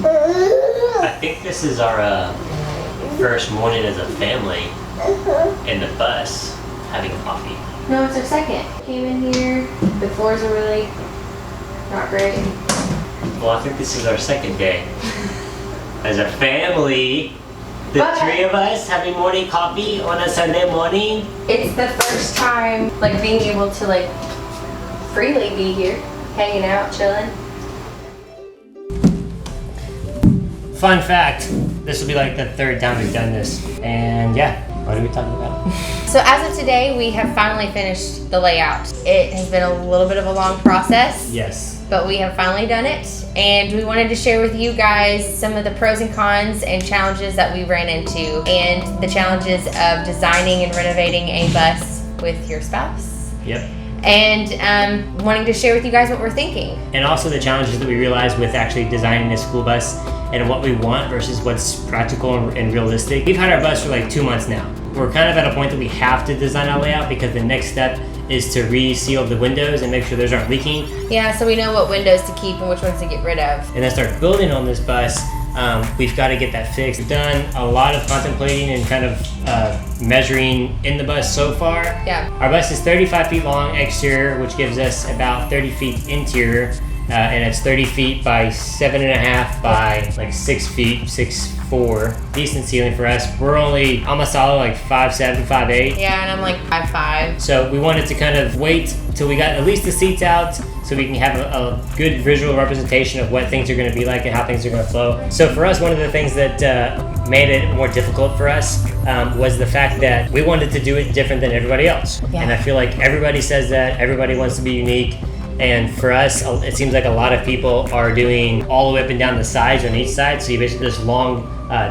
I think this is our first morning as a family in the bus having coffee. No, it's our second. Came in here, the floors are really not great. Well, I think this is our second day as a family. The three of us having morning coffee on a Sunday morning. It's the first time, like, being able to, like, freely be here, hanging out, chilling. Fun fact, this will be like the third time we've done this. And yeah, what are we talking about? So as of today, we have finally finished the layout. It has been a little bit of a long process. Yes. But we have finally done it. And we wanted to share with you guys some of the pros and cons and challenges that we ran into, and the challenges of designing and renovating a bus with your spouse. Yep. And wanting to share with you guys what we're thinking. And also the challenges that we realized with actually designing a school bus and what we want versus what's practical and realistic. We've had our bus for like 2 months now. We're kind of at a point that we have to design our layout because the next step is to reseal the windows and make sure those aren't leaking. Yeah, so we know what windows to keep and which ones to get rid of. And then start building on this bus. We've got to get that fixed. We've done a lot of contemplating and kind of measuring in the bus so far. Yeah. Our bus is 35 feet long exterior, which gives us about 30 feet interior. And it's 30 feet by 7.5 by like 6 feet, 6'4". Decent ceiling for us. We're only almost solid like 5'7", 5'8". Yeah, and I'm like 5'5". So we wanted to kind of wait till we got at least the seats out so we can have a good visual representation of what things are going to be like and how things are going to flow. So for us, one of the things that made it more difficult for us was the fact that we wanted to do it different than everybody else. Yeah. And I feel like everybody says that, everybody wants to be unique. And for us, it seems like a lot of people are doing all the way up and down the sides on each side. So you basically this long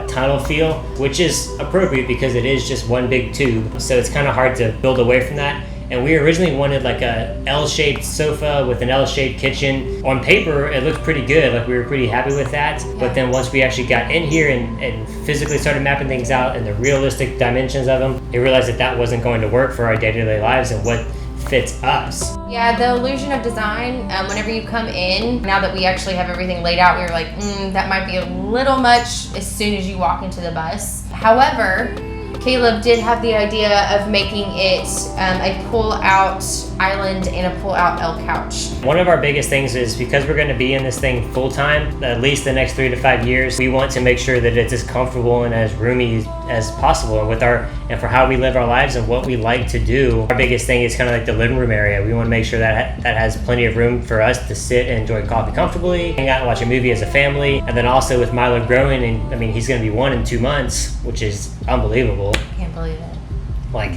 tunnel feel, which is appropriate because it is just one big tube. So it's kind of hard to build away from that. And we originally wanted like a L-shaped sofa with an L-shaped kitchen. On paper, it looked pretty good. Like we were pretty happy with that. Yeah. But then once we actually got in here and physically started mapping things out and the realistic dimensions of them, we realized that that wasn't going to work for our day-to-day lives and what fits us. Yeah, the illusion of design, whenever you come in, now that we actually have everything laid out, we were like, that might be a little much as soon as you walk into the bus. However, Caleb did have the idea of making it a pull-out island and a pull-out L couch. One of our biggest things is because we're going to be in this thing full-time, at least the next 3 to 5 years, we want to make sure that it's as comfortable and as roomy as possible. And for how we live our lives and what we like to do, our biggest thing is kind of like the living room area. We want to make sure that that has plenty of room for us to sit and enjoy coffee comfortably, hang out and watch a movie as a family. And then also with Milo growing, and I mean, he's going to be 1 in 2 months, which is unbelievable. I can't believe it. Like,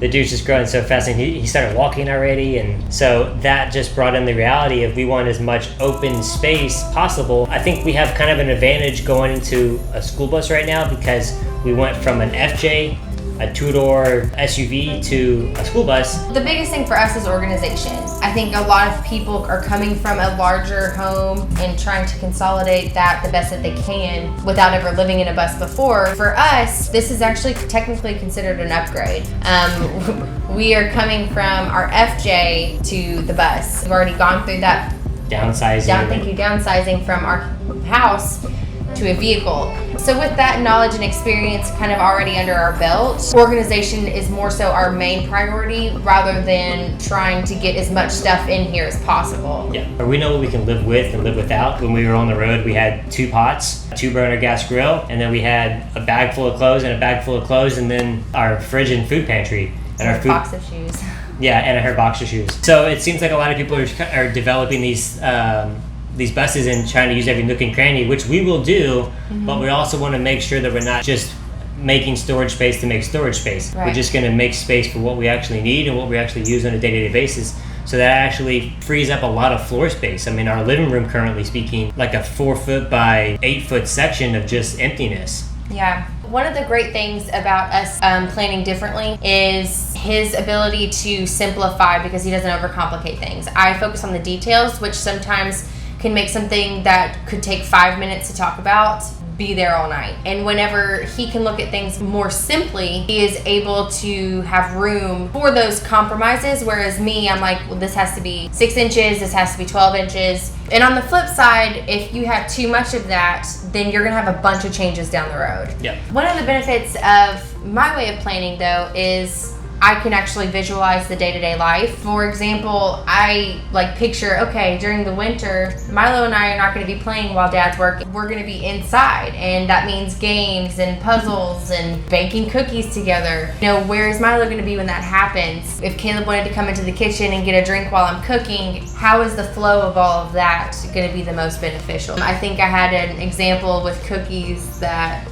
the dude's just growing so fast, and he started walking already, and so that just brought in the reality of we want as much open space possible. I think we have kind of an advantage going into a school bus right now because we went from an FJ, a two-door SUV, to a school bus. The biggest thing for us is organization. I think a lot of people are coming from a larger home and trying to consolidate that the best that they can without ever living in a bus before. For us, this is actually technically considered an upgrade. We are coming from our FJ to the bus. We've already gone through that downsizing from our house to a vehicle. So with that knowledge and experience kind of already under our belt, organization is more so our main priority rather than trying to get as much stuff in here as possible. Yeah, we know what we can live with and live without. When we were on the road, we had 2 pots, a 2-burner gas grill, and then we had a bag full of clothes and a bag full of clothes, and then our fridge and food pantry. And our box of shoes. Yeah, and her boxer shoes. So it seems like a lot of people are developing these buses and trying to use every nook and cranny, which we will do, but we also want to make sure that we're not just making storage space to make storage space. Right. We're just going to make space for what we actually need and what we actually use on a day-to-day basis. So that actually frees up a lot of floor space. I mean, our living room, currently speaking, like a 4-foot by 8-foot section of just emptiness. Yeah. One of the great things about us planning differently is his ability to simplify because he doesn't overcomplicate things. I focus on the details, which sometimes can make something that could take 5 minutes to talk about be there all night. And whenever he can look at things more simply, he is able to have room for those compromises, whereas me, I'm like, well, this has to be 6 inches, this has to be 12 inches. And on the flip side, if you have too much of that, then you're gonna have a bunch of changes down the road. Yep. One of the benefits of my way of planning, though, is I can actually visualize the day-to-day life. For example, I like picture, okay, during the winter, Milo and I are not going to be playing while Dad's working. We're going to be inside, and that means games and puzzles and baking cookies together. You know, where is Milo going to be when that happens? If Caleb wanted to come into the kitchen and get a drink while I'm cooking, how is the flow of all of that going to be the most beneficial? I think I had an example with cookies that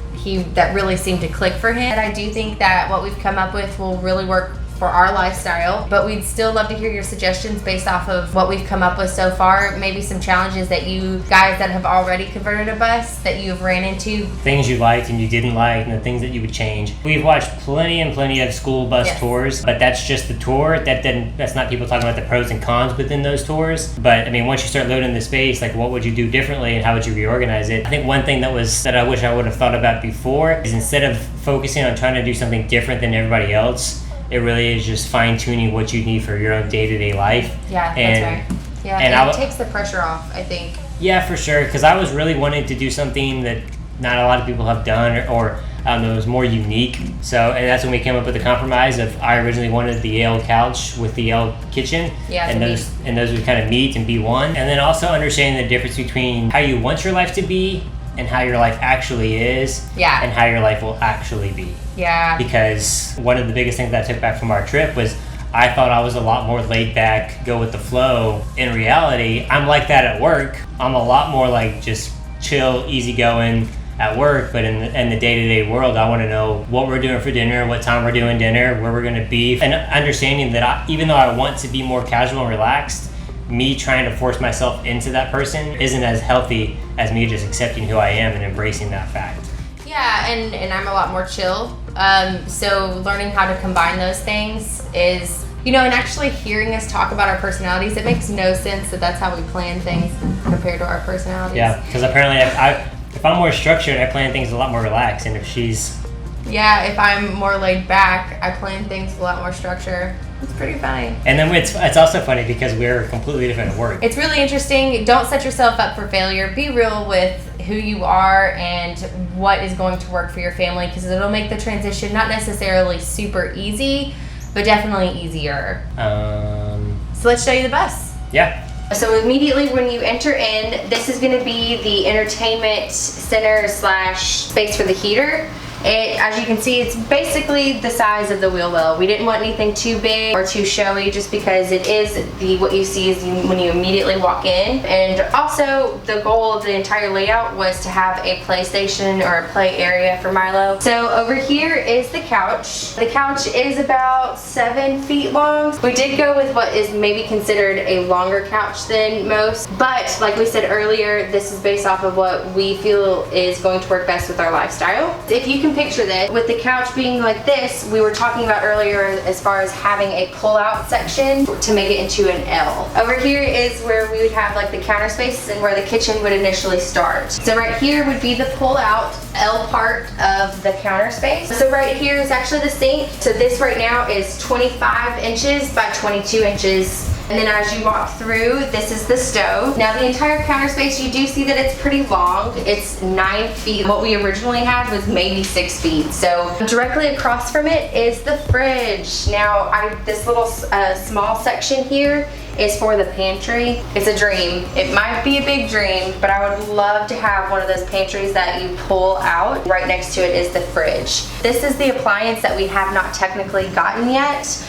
really seemed to click for him. And I do think that what we've come up with will really work for our lifestyle, but we'd still love to hear your suggestions based off of what we've come up with so far. Maybe some challenges that you guys that have already converted a bus that you've ran into. Things you liked and you didn't like, and the things that you would change. We've watched plenty and plenty of school bus tours, but that's just the tour. That's not people talking about the pros and cons within those tours. But I mean, once you start loading the space, like what would you do differently and how would you reorganize it? I think one thing that I wish I would have thought about before is instead of focusing on trying to do something different than everybody else, it really is just fine-tuning what you need for your own day-to-day life. Yeah, that's right. Yeah, and it takes the pressure off, I think. Yeah, for sure, because I was really wanting to do something that not a lot of people have done, or I don't know, it was more unique. So, and that's when we came up with the compromise of I originally wanted the L couch with the L kitchen. Yeah, and those would kind of meet and be one. And then also understanding the difference between how you want your life to be and how your life actually is, and how your life will actually be. Yeah. Because one of the biggest things that I took back from our trip was I thought I was a lot more laid back, go with the flow. In reality, I'm like that at work. I'm a lot more like just chill, easygoing at work, but in the day-to-day world, I want to know what we're doing for dinner, what time we're doing dinner, where we're going to be, and understanding that even though I want to be more casual and relaxed, me trying to force myself into that person isn't as healthy as me just accepting who I am and embracing that fact. Yeah, and I'm a lot more chill. So learning how to combine those things is, and actually hearing us talk about our personalities, it makes no sense that that's how we plan things compared to our personalities. Yeah, because apparently if I'm more structured, I plan things a lot more relaxed, and if I'm more laid back, I plan things with a lot more structure. It's pretty funny. And then it's also funny because we're completely different at work. It's really interesting. Don't set yourself up for failure. Be real with who you are and what is going to work for your family, because it'll make the transition not necessarily super easy, but definitely easier. So let's show you the bus. Yeah. So immediately when you enter in, this is going to be the entertainment center / space for the heater. As you can see, it's basically the size of the wheel well. We didn't want anything too big or too showy, just because it is what you see is when you immediately walk in. And also the goal of the entire layout was to have a PlayStation or a play area for Milo. So over here is the couch. The couch is about 7 feet long. We did go with what is maybe considered a longer couch than most, but like we said earlier, this is based off of what we feel is going to work best with our lifestyle. If you can picture this, with the couch being like this, we were talking about earlier as far as having a pull-out section to make it into an L. Over here is where we would have like the counter space and where the kitchen would initially start. So right here would be the pull-out L part of the counter space. So right here is actually the sink. So this right now is 25 inches by 22 inches. And then as you walk through, this is the stove. Now the entire counter space, you do see that it's pretty long. It's 9 feet. What we originally had was maybe 6 feet. So directly across from it is the fridge. Now this little small section here is for the pantry. It's a dream. It might be a big dream, but I would love to have one of those pantries that you pull out. Right next to it is the fridge. This is the appliance that we have not technically gotten yet.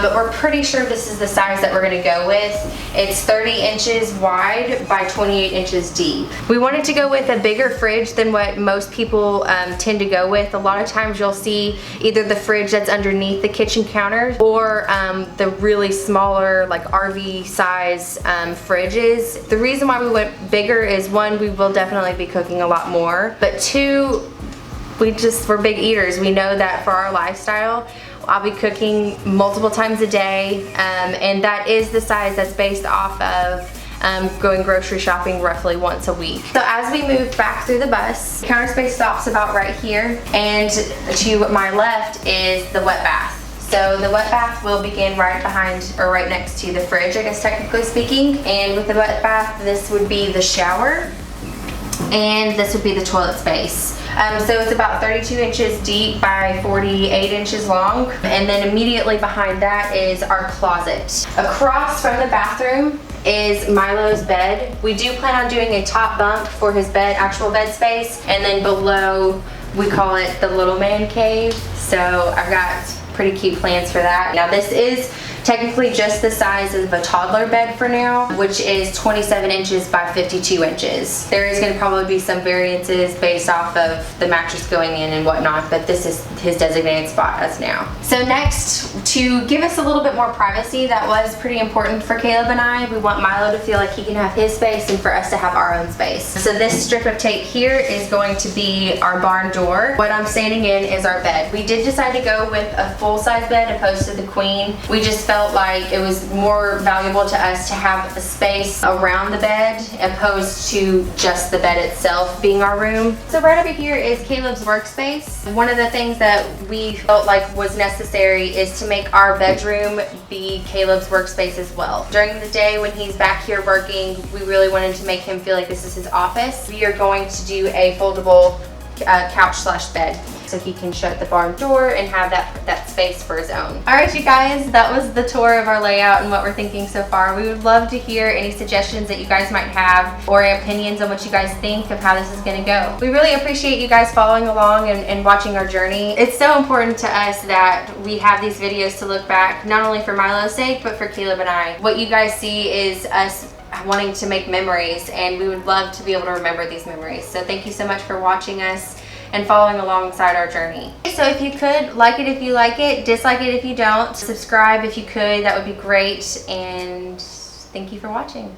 But we're pretty sure this is the size that we're gonna go with. It's 30 inches wide by 28 inches deep. We wanted to go with a bigger fridge than what most people tend to go with. A lot of times you'll see either the fridge that's underneath the kitchen counter or the really smaller like RV size fridges. The reason why we went bigger is one, we will definitely be cooking a lot more, but two, we're big eaters. We know that for our lifestyle, I'll be cooking multiple times a day, and that is the size that's based off of going grocery shopping roughly once a week. So as we move back through the bus, counter space stops about right here, and to my left is the wet bath. So the wet bath will begin right behind, or right next to the fridge, I guess technically speaking. And with the wet bath, this would be the shower, and this would be the toilet space. So it's about 32 inches deep by 48 inches long. And then immediately behind that is our closet. Across from the bathroom is Milo's bed. We do plan on doing a top bunk for his bed, actual bed space. And then below, we call it the little man cave. So I've got pretty cute plans for that. Now this is technically just the size of a toddler bed for now, which is 27 inches by 52 inches. There is going to probably be some variances based off of the mattress going in and whatnot, but this is his designated spot as now. So next, to give us a little bit more privacy, that was pretty important for Caleb and I. We want Milo to feel like he can have his space and for us to have our own space. So this strip of tape here is going to be our barn door. What I'm standing in is our bed. We did decide to go with a full-size bed opposed to the queen. We just felt like it was more valuable to us to have a space around the bed opposed to just the bed itself being our room. So right over here is Caleb's workspace. One of the things that we felt like was necessary is to make our bedroom be Caleb's workspace as well. During the day when he's back here working, we really wanted to make him feel like this is his office. We are going to do a foldable couch/bed so he can shut the barn door and have that space for his own. All right, you guys, that was the tour of our layout and what we're thinking so far. We would love to hear any suggestions that you guys might have or opinions on what you guys think of how this is going to go. We really appreciate you guys following along and watching our journey. It's so important to us that we have these videos to look back, not only for Milo's sake, but for Caleb and I. What you guys see is us wanting to make memories, and we would love to be able to remember these memories. So thank you so much for watching us and following alongside our journey. So if you could, like it if you like it, dislike it if you don't, subscribe if you could, that would be great, and thank you for watching.